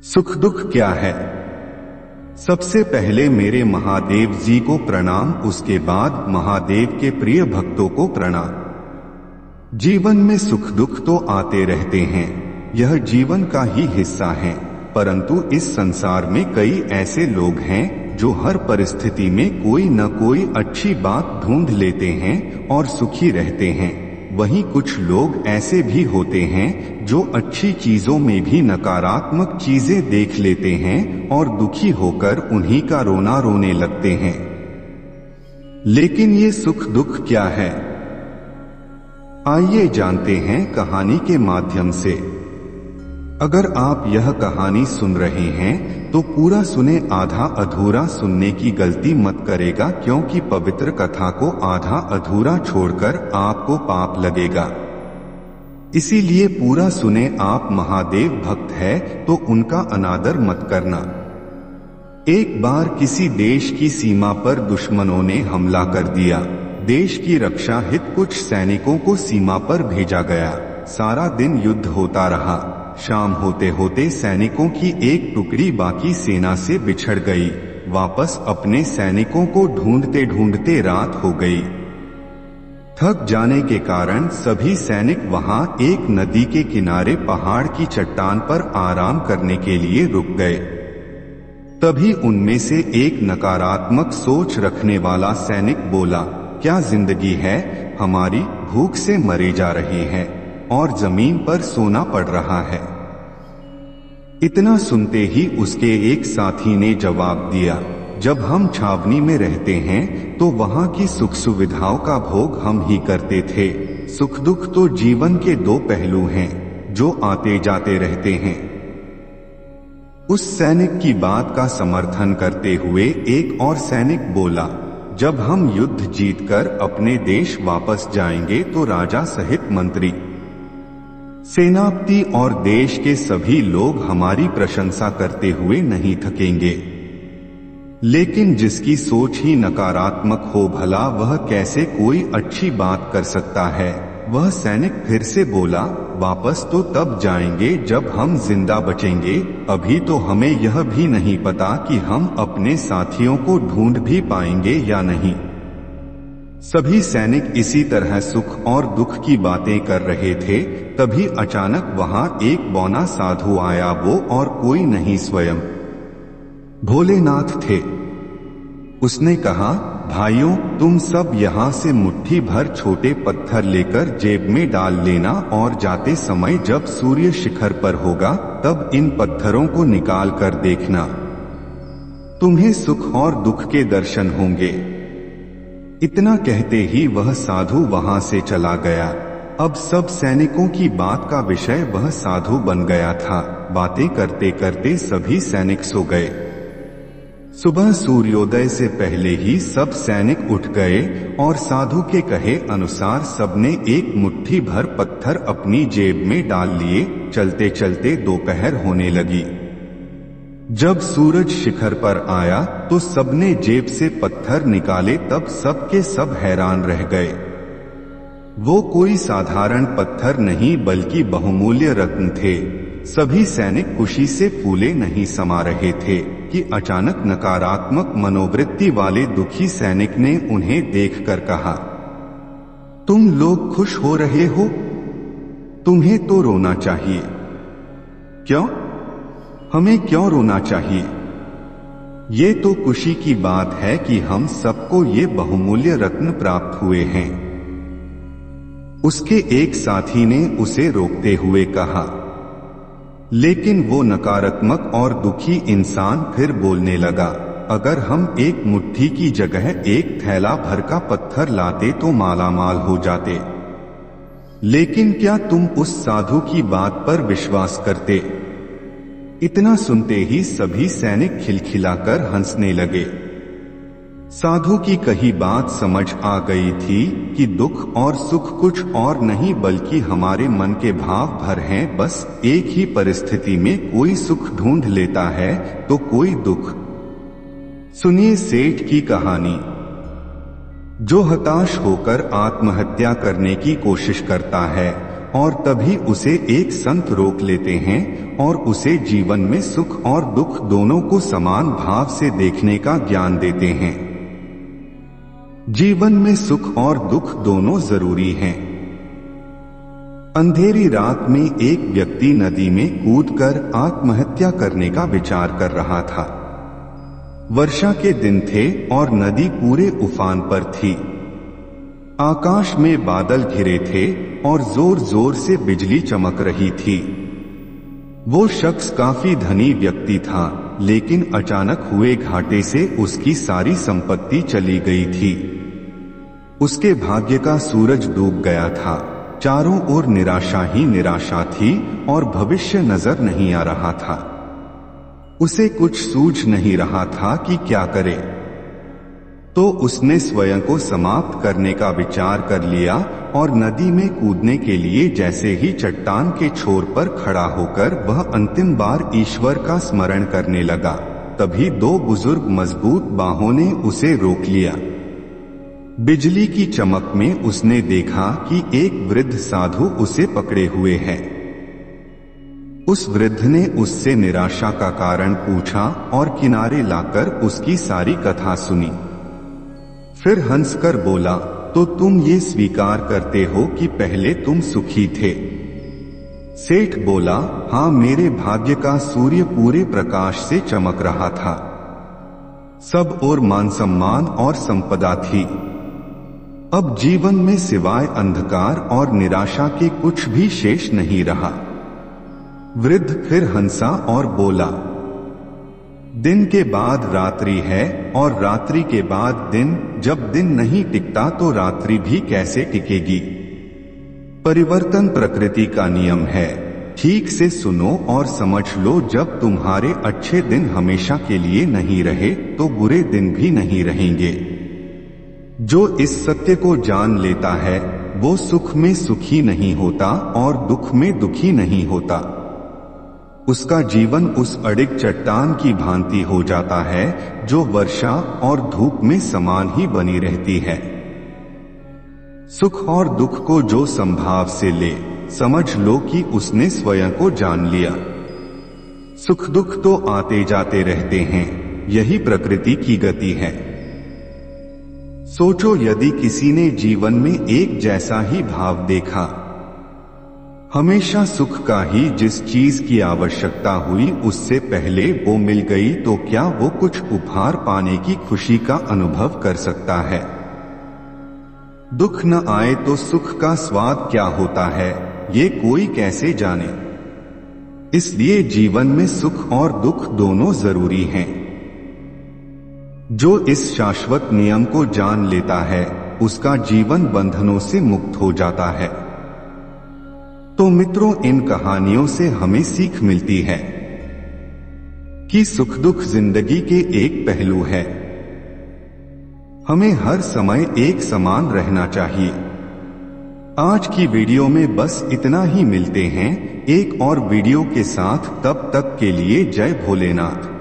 सुख दुख क्या है? सबसे पहले मेरे महादेव जी को प्रणाम, उसके बाद महादेव के प्रिय भक्तों को प्रणाम। जीवन में सुख दुख तो आते रहते हैं, यह जीवन का ही हिस्सा है। परंतु इस संसार में कई ऐसे लोग हैं जो हर परिस्थिति में कोई न कोई अच्छी बात ढूंढ लेते हैं और सुखी रहते हैं। वहीं कुछ लोग ऐसे भी होते हैं जो अच्छी चीजों में भी नकारात्मक चीजें देख लेते हैं और दुखी होकर उन्हीं का रोना रोने लगते हैं। लेकिन ये सुख दुख क्या है? आइए जानते हैं कहानी के माध्यम से। अगर आप यह कहानी सुन रहे हैं तो पूरा सुने, आधा अधूरा सुनने की गलती मत करेगा, क्योंकि पवित्र कथा को आधा अधूरा छोड़कर आपको पाप लगेगा। इसीलिए पूरा सुने। आप महादेव भक्त है तो उनका अनादर मत करना। एक बार किसी देश की सीमा पर दुश्मनों ने हमला कर दिया। देश की रक्षा हित कुछ सैनिकों को सीमा पर भेजा गया। सारा दिन युद्ध होता रहा। शाम होते होते सैनिकों की एक टुकड़ी बाकी सेना से बिछड़ गई। वापस अपने सैनिकों को ढूंढते ढूंढते रात हो गई। थक जाने के कारण सभी सैनिक वहां एक नदी के किनारे पहाड़ की चट्टान पर आराम करने के लिए रुक गए। तभी उनमें से एक नकारात्मक सोच रखने वाला सैनिक बोला, क्या जिंदगी है हमारी, भूख से मरे जा रहे हैं और जमीन पर सोना पड़ रहा है। इतना सुनते ही उसके एक साथी ने जवाब दिया, जब हम छावनी में रहते हैं तो वहां की सुख सुविधाओं का भोग हम ही करते थे। सुख दुख तो जीवन के दो पहलू हैं जो आते जाते रहते हैं। उस सैनिक की बात का समर्थन करते हुए एक और सैनिक बोला, जब हम युद्ध जीतकर अपने देश वापस जाएंगे तो राजा सहित मंत्री, सेनापति और देश के सभी लोग हमारी प्रशंसा करते हुए नहीं थकेंगे। लेकिन जिसकी सोच ही नकारात्मक हो, भला वह कैसे कोई अच्छी बात कर सकता है? वह सैनिक फिर से बोला, वापस तो तब जाएंगे जब हम जिंदा बचेंगे। अभी तो हमें यह भी नहीं पता कि हम अपने साथियों को ढूंढ भी पाएंगे या नहीं। सभी सैनिक इसी तरह सुख और दुख की बातें कर रहे थे। तभी अचानक वहां एक बौना साधु आया। वो और कोई नहीं, स्वयं भोलेनाथ थे। उसने कहा, भाइयों तुम सब यहाँ से मुट्ठी भर छोटे पत्थर लेकर जेब में डाल लेना और जाते समय जब सूर्य शिखर पर होगा तब इन पत्थरों को निकाल कर देखना। तुम्हें सुख और दुख के दर्शन होंगे। इतना कहते ही वह साधु वहां से चला गया। अब सब सैनिकों की बात का विषय वह साधु बन गया था। बातें करते करते सभी सैनिक सो गए। सुबह सूर्योदय से पहले ही सब सैनिक उठ गए और साधु के कहे अनुसार सबने एक मुट्ठी भर पत्थर अपनी जेब में डाल लिए। चलते चलते दोपहर होने लगी। जब सूरज शिखर पर आया तो सबने जेब से पत्थर निकाले। तब सब के सब हैरान रह गए। वो कोई साधारण पत्थर नहीं बल्कि बहुमूल्य रत्न थे। सभी सैनिक खुशी से फूले नहीं समा रहे थे कि अचानक नकारात्मक मनोवृत्ति वाले दुखी सैनिक ने उन्हें देखकर कहा, तुम लोग खुश हो रहे हो? तुम्हें तो रोना चाहिए। क्यों? हमें क्यों रोना चाहिए? ये तो खुशी की बात है कि हम सबको ये बहुमूल्य रत्न प्राप्त हुए हैं। उसके एक साथी ने उसे रोकते हुए कहा। लेकिन वो नकारात्मक और दुखी इंसान फिर बोलने लगा, अगर हम एक मुट्ठी की जगह एक थैला भर का पत्थर लाते तो मालामाल हो जाते। लेकिन क्या तुम उस साधु की बात पर विश्वास करते? इतना सुनते ही सभी सैनिक खिलखिलाकर हंसने लगे। साधु की कही बात समझ आ गई थी कि दुख और सुख कुछ और नहीं बल्कि हमारे मन के भाव भर हैं। बस एक ही परिस्थिति में कोई सुख ढूंढ लेता है तो कोई दुख। सुनिए सेठ की कहानी। जो हताश होकर आत्महत्या करने की कोशिश करता है और तभी उसे एक संत रोक लेते हैं और उसे जीवन में सुख और दुख दोनों को समान भाव से देखने का ज्ञान देते हैं। जीवन में सुख और दुख दोनों जरूरी हैं। अंधेरी रात में एक व्यक्ति नदी में कूदकर आत्महत्या करने का विचार कर रहा था। वर्षा के दिन थे और नदी पूरे उफान पर थी। आकाश में बादल घिरे थे और जोर जोर से बिजली चमक रही थी। वो शख्स काफी धनी व्यक्ति था, लेकिन अचानक हुए घाटे से उसकी सारी संपत्ति चली गई थी। उसके भाग्य का सूरज डूब गया था। चारों ओर निराशा ही निराशा थी और भविष्य नजर नहीं आ रहा था। उसे कुछ सूझ नहीं रहा था कि क्या करे। तो उसने स्वयं को समाप्त करने का विचार कर लिया और नदी में कूदने के लिए जैसे ही चट्टान के छोर पर खड़ा होकर वह अंतिम बार ईश्वर का स्मरण करने लगा, तभी दो बुजुर्ग मजबूत बाहों ने उसे रोक लिया। बिजली की चमक में उसने देखा कि एक वृद्ध साधु उसे पकड़े हुए है। उस वृद्ध ने उससे निराशा का कारण पूछा और किनारे लाकर उसकी सारी कथा सुनी। फिर हंसकर बोला, तो तुम ये स्वीकार करते हो कि पहले तुम सुखी थे? सेठ बोला, हाँ, मेरे भाग्य का सूर्य पूरे प्रकाश से चमक रहा था। सब और मान सम्मान और संपदा थी। अब जीवन में सिवाय अंधकार और निराशा के कुछ भी शेष नहीं रहा। वृद्ध फिर हंसा और बोला, दिन के बाद रात्रि है और रात्रि के बाद दिन। जब दिन नहीं टिकता तो रात्रि भी कैसे टिकेगी? परिवर्तन प्रकृति का नियम है। ठीक से सुनो और समझ लो, जब तुम्हारे अच्छे दिन हमेशा के लिए नहीं रहे तो बुरे दिन भी नहीं रहेंगे। जो इस सत्य को जान लेता है वो सुख में सुखी नहीं होता और दुख में दुखी नहीं होता। उसका जीवन उस अडिग चट्टान की भांति हो जाता है जो वर्षा और धूप में समान ही बनी रहती है। सुख और दुख को जो संभाव से ले, समझ लो कि उसने स्वयं को जान लिया। सुख दुख तो आते जाते रहते हैं, यही प्रकृति की गति है। सोचो, यदि किसी ने जीवन में एक जैसा ही भाव देखा, हमेशा सुख का ही, जिस चीज की आवश्यकता हुई उससे पहले वो मिल गई, तो क्या वो कुछ उपहार पाने की खुशी का अनुभव कर सकता है? दुख न आए तो सुख का स्वाद क्या होता है, ये कोई कैसे जाने। इसलिए जीवन में सुख और दुख दोनों जरूरी हैं। जो इस शाश्वत नियम को जान लेता है उसका जीवन बंधनों से मुक्त हो जाता है। तो मित्रों, इन कहानियों से हमें सीख मिलती है कि सुख दुख जिंदगी के एक पहलू है। हमें हर समय एक समान रहना चाहिए। आज की वीडियो में बस इतना ही। मिलते हैं एक और वीडियो के साथ, तब तक के लिए जय भोलेनाथ।